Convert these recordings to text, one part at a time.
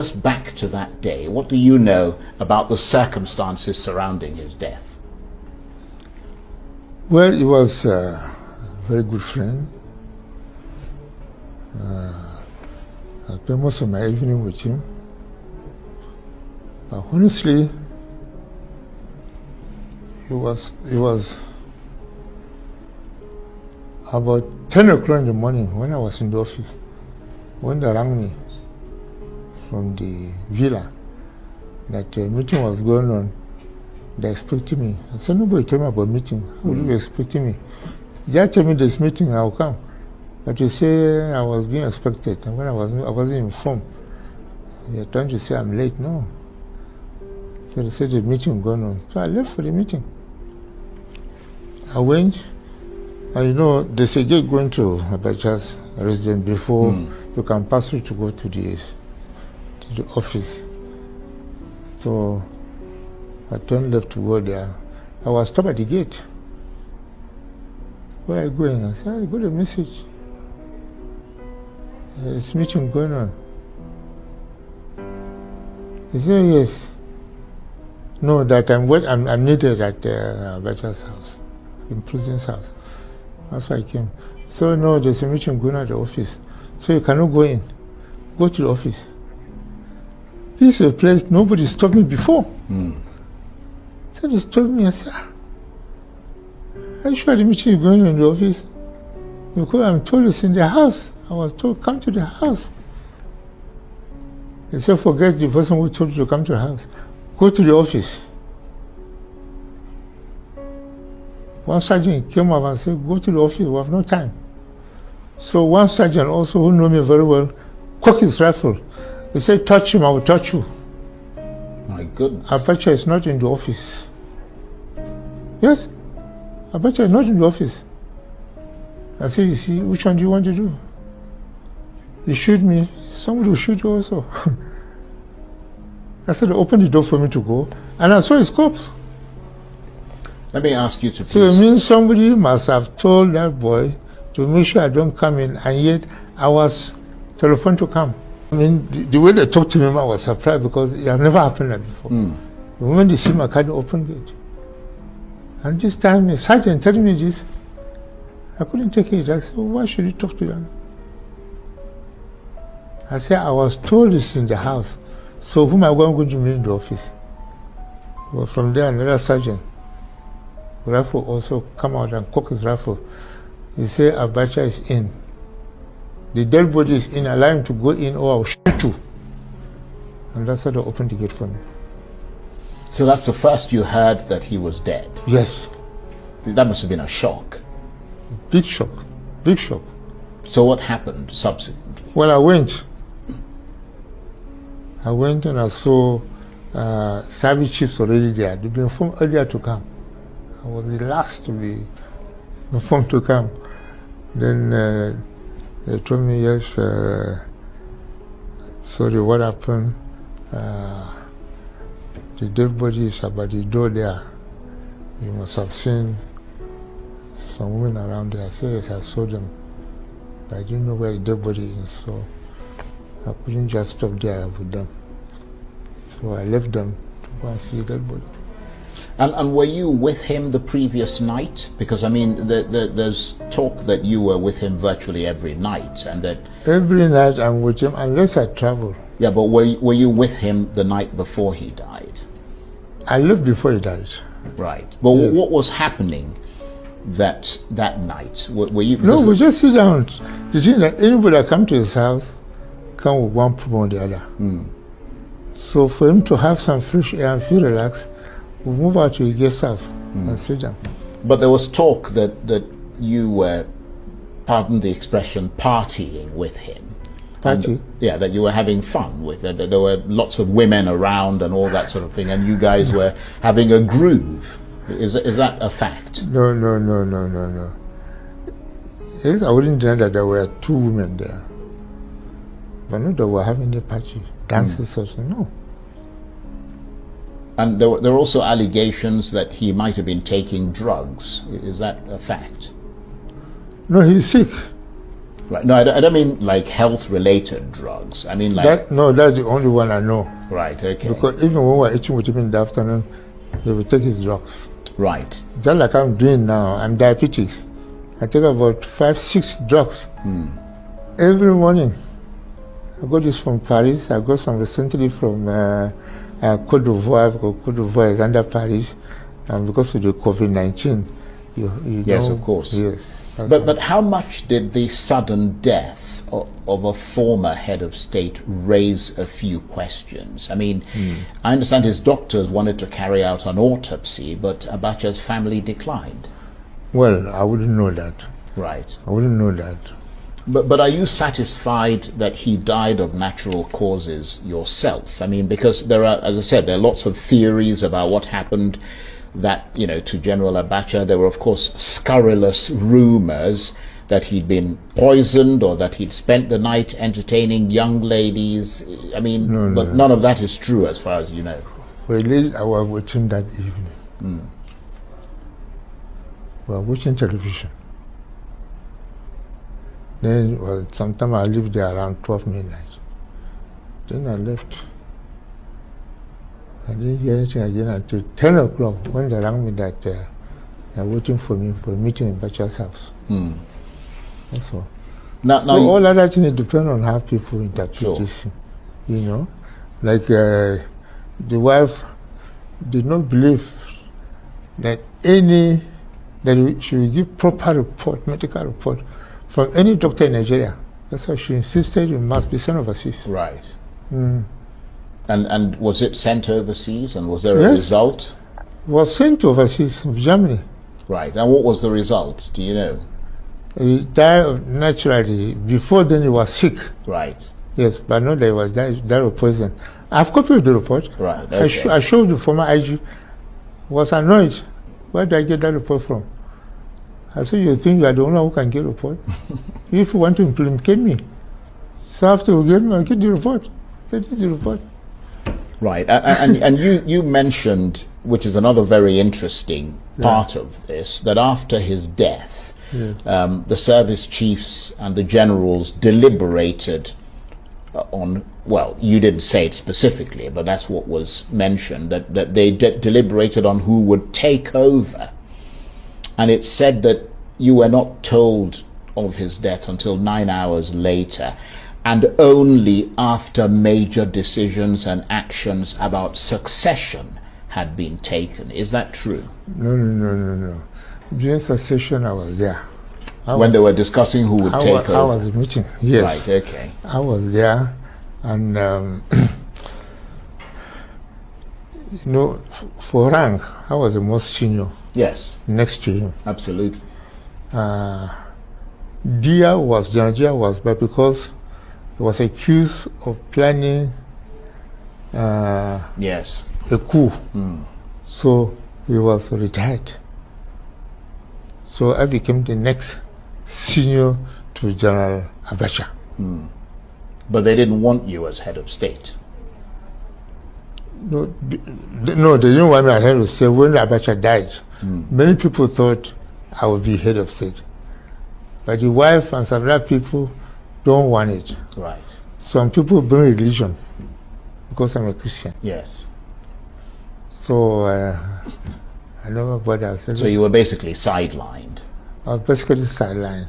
Us back to that day. What do you know about the circumstances surrounding his death? Well, he was a very good friend. I spent most of my evening with him. But honestly, it was about 10 o'clock in the morning when I was in the office, when they rang me from the villa that a meeting was going on. They expected me. I said, nobody told me about meeting. How would you be expecting me? Just tell me this meeting, I'll come. But you say I was being expected, and when I wasn't informed. You're trying to say I'm late. No. So they said the meeting going on. So I left for the meeting. I went, and you know, there's a gate going to Abacha's residence before you can pass through to go to the office. So I turned left to go there. I was stopped at the gate. Where are you going? I said, I got a message. There's meeting going on. He said, yes. No, that I'm needed at Abacha's house, in prison's house. That's why I came. So no, there's a meeting going on at the office. So you cannot go in. Go to the office. This is a place nobody stopped me before. So they stopped me. I said, are you sure the meeting is going on in the office? Because I'm told it's in the house. I was told, come to the house. They said, forget the person who told you to come to the house. Go to the office. One sergeant came up and said, go to the office, we have no time. So one sergeant also, who knew me very well, cocked his rifle. He said, touch him, I will touch you. My goodness. Abacha is not in the office. Yes, Abacha is not in the office. I said, you see, which one do you want to do? You shoot me, somebody will shoot you also. I said, open the door for me to go, and I saw his corpse. Let me ask you to please. So it means somebody must have told that boy to make sure I don't come in, and yet I was telephoned to come. I mean, the way they talked to me, I was surprised because it had never happened like before. The moment they see my car, they opened it. And this time, the sergeant telling me this, I couldn't take it. I said, why should you talk to them? I said, I was told it's in the house. So whom am I going to meet in the office? Well, from there, another sergeant, rifle also come out and cock his rifle. He said, Abacha is in. The dead body is in. Allow him to go in or I'll shoot you. And that's how they opened the gate for me. So that's the first you heard that he was dead? Yes. That must have been a shock. Big shock. Big shock. So what happened subsequently? Well, I went and I saw service chiefs already there. They'd been informed earlier to come. I was the last to be informed to come. Then they told me, yes, sorry, what happened? The dead body is about the door there. You must have seen some women around there. I said, yes, I saw them. But I didn't know where the dead body is, so I couldn't just stop there with them. So I left them to go and see the dead body. And were you with him the previous night? Because I mean, there's talk that you were with him virtually every night, and that every night I'm with him unless I travel. Yeah, but were you with him the night before he died? I left before he died. Right. But yes. What was happening that night? Were you? No, we just sit down. The thing that anybody that come to his house come with one problem or the other. So for him to have some fresh air and feel relaxed, we move out to the guest house and sit down. But there was talk that you were, pardon the expression, partying with him. Party? Yeah, that you were having fun with it. That there were lots of women around and all that sort of thing, and you guys were having a groove. Is that a fact? No. Yes, I wouldn't deny that there were 2 women there. But not that we were having a party, dances or something, no. And there were also allegations that he might have been taking drugs. Is that a fact? No, he's sick. Right. No, I don't mean like health-related drugs. I mean like... No, that's the only one I know. Right, okay. Because even when we're eating with him in the afternoon, he will take his drugs. Right. Just like I'm doing now, I'm diabetic. I take about 5, 6 drugs every morning. I got this from Paris. I got some recently from Côte d'Ivoire, because Côte d'Ivoire is under Paris. And because of the COVID-19, you yes, know, of course. Yes. But how much did the sudden death of a former head of state raise a few questions? I mean, I understand his doctors wanted to carry out an autopsy, but Abacha's family declined. Well, I wouldn't know that. Right. I wouldn't know that. But are you satisfied that he died of natural causes yourself? I mean, because there are, as I said, there are lots of theories about what happened that, you know, to General Abacha. There were, of course, scurrilous rumors that he'd been poisoned or that he'd spent the night entertaining young ladies. I mean, but none of that is true as far as you know. Well, I was watching that evening. We were watching television. Then, well, sometime I lived there around 12 midnight. Then I left. I didn't hear anything again until 10 o'clock when they rang me that they're waiting for me for a meeting in Bacha's house. That's all. Now So all other things depend on how people interpret this, you know. Like the wife did not believe that she will give proper report, medical report, from any doctor in Nigeria. That's why she insisted it must be sent overseas. Right. And was it sent overseas, and was there a result? It was sent overseas, to Germany. Right. And what was the result? Do you know? He died naturally. Before then he was sick. Right. Yes, but not that he was died of poison. I've copied the report. Right. Okay. I showed the former IG. Was annoyed. Where did I get that report from? I said, you think you are the only one who can get a report? If you want to implicate me, so after you get the report. Get the report. Right. And you mentioned, which is another very interesting part of this, that after his death, the service chiefs and the generals deliberated on, well, you didn't say it specifically, but that's what was mentioned, that they deliberated on who would take over. And it's said that you were not told of his death until 9 hours later, and only after major decisions and actions about succession had been taken. Is that true? No. During succession, I was there. When they were discussing who would take over? I was meeting, yes. Right, okay. I was there, and you know, for rank, I was the most senior. Yes. Next to him. Absolutely. General Dia was, but because he was accused of planning yes, a coup, so he was retired. So I became the next senior to General Abacha. But they didn't want you as head of state. No, they didn't want me as head of state. When Abacha died, many people thought I would be head of state. But the wife and some other people don't want it. Right. Some people bring religion because I'm a Christian. Yes. So I never bothered. So you were basically sidelined. I was basically sidelined.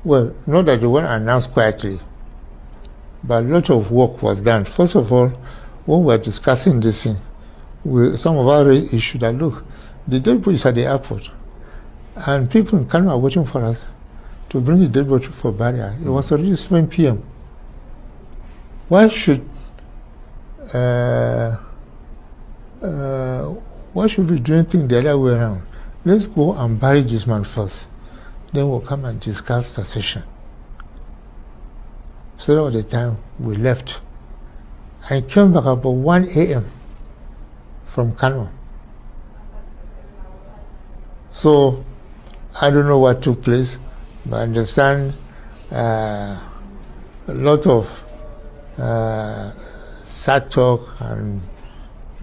Well, not that they weren't announced quietly, but a lot of work was done. First of all, when we were discussing this thing, some of our issues that, look, the dead body is at the airport, and people in Kano are waiting for us to bring the dead body for burial. It was already 7 p.m. Why should we do anything the other way around? Let's go and bury this man first. Then we'll come and discuss the session. So that was the time we left. I came back about 1 a.m. from Kano. So I don't know what took place, but I understand a lot of sad talk and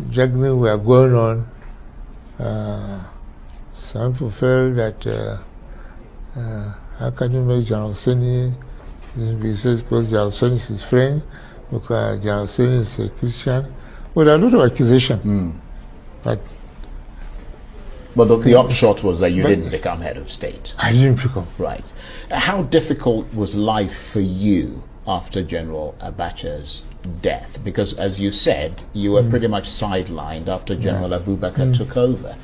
juggling were going on. Some people felt that how can you make Useni He says because Useni is his friend, because Useni is a Christian. Well, there are a lot of accusations. But the upshot was that you didn't become head of state. I didn't become. Right. How difficult was life for you after General Abacha's death? Because, as you said, you were pretty much sidelined after General Abubakar took over.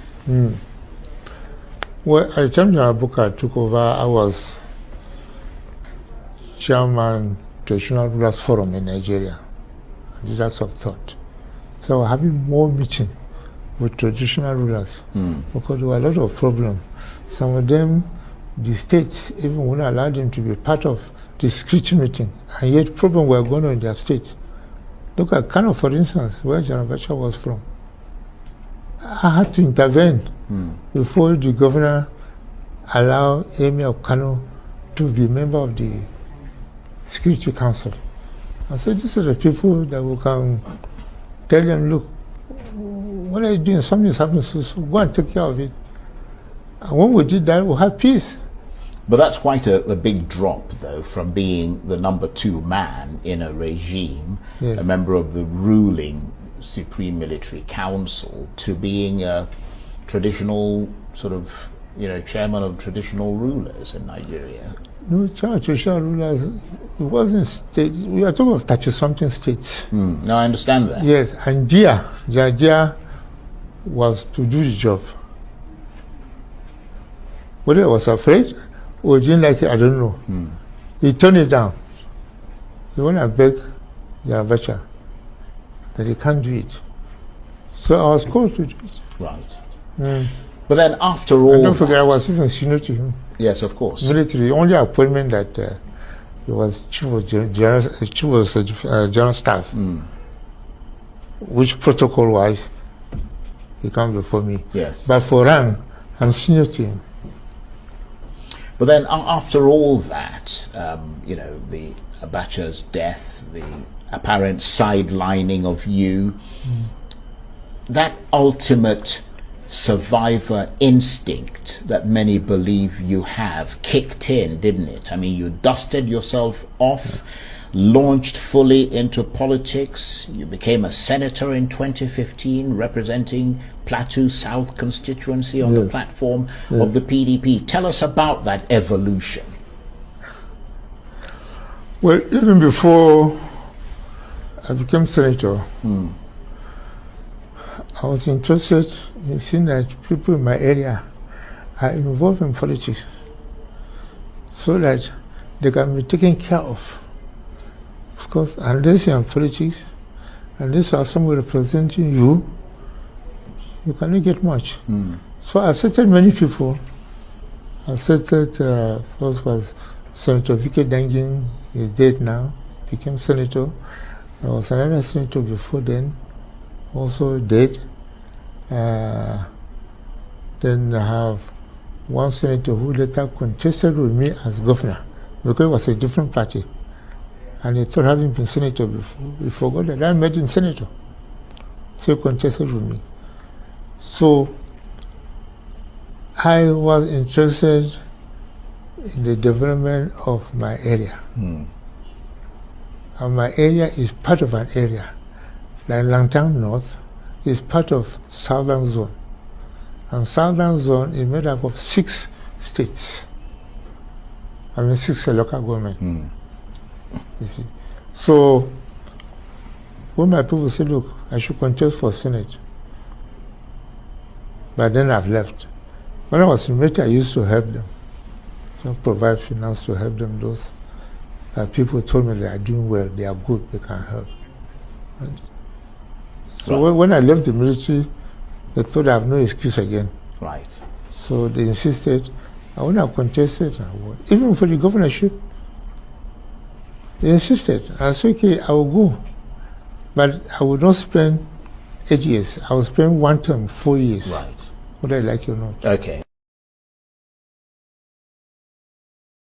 Well, at the time General Abubakar took over, I was chairman Traditional Rulers Forum in Nigeria, leaders of thought. So I was having more meetings with traditional rulers because there were a lot of problems. Some of them, the states even wouldn't allow them to be part of the security meeting, and yet problems were going on in their state. Look at Kano, for instance, where General Abacha was from. I had to intervene before the governor allowed Emir of Kano to be a member of the Security Council. I said, these are the people that we can tell them, look, what are you doing? Something is happening, so go and take care of it. And when we did that, we had peace. But that's quite a big drop, though, from being the number 2 man in a regime, a member of the ruling Supreme Military Council, to being a traditional sort of, chairman of traditional rulers in Nigeria. No, chairman of traditional rulers, it wasn't state. We are talking of 30-something states. No, I understand that. Yes, and the idea was to do the job. Whether I was afraid or didn't like it, I don't know. He turned it down. He went and begged Abacha that he can't do it. So I was called to do it. Right. But then after all... And don't forget, I was even senior to him. Yes, of course. Military, the only appointment that he was chief of general staff, which protocol-wise, he came before me. Yes. But for rank, I'm senior to him. But then after all that, the Abacha's death, the apparent sidelining of you, that ultimate survivor instinct that many believe you have kicked in, didn't it? I mean, you dusted yourself off, launched fully into politics. You became a senator in 2015, representing Plateau South constituency on the platform of the PDP. Tell us about that evolution. Well, even before I became senator, I was interested in seeing that people in my area are involved in politics so that they can be taken care of. Of course, unless you're in politics, unless you have someone representing you, you cannot get much. So I accepted many people. I accepted, first was Senator Vicky Dangin, he's dead now, became senator. There was another senator before then, also dead. Then I have one senator who later contested with me as governor because it was a different party. And he thought, having been senator before, he forgot that I met him senator. So he contested with me. So I was interested in the development of my area. And my area is part of an area. Like Langtang North is part of Southern Zone. And Southern Zone is made up of 6 states. 6 local government. You see. So when my people say, look, I should contest for Senate, but then I've left. When I was in military, I used to help them, provide finance to help them. Those people told me they are doing well, they are good, they can help. Right? So when I left the military, they thought I have no excuse again. Right. So they insisted, I want to contest it. Even for the governorship, they insisted. I said, okay, I will go. But I will not spend 8 years. I will spend one term, 4 years. Right. Whether I like it or not. Okay.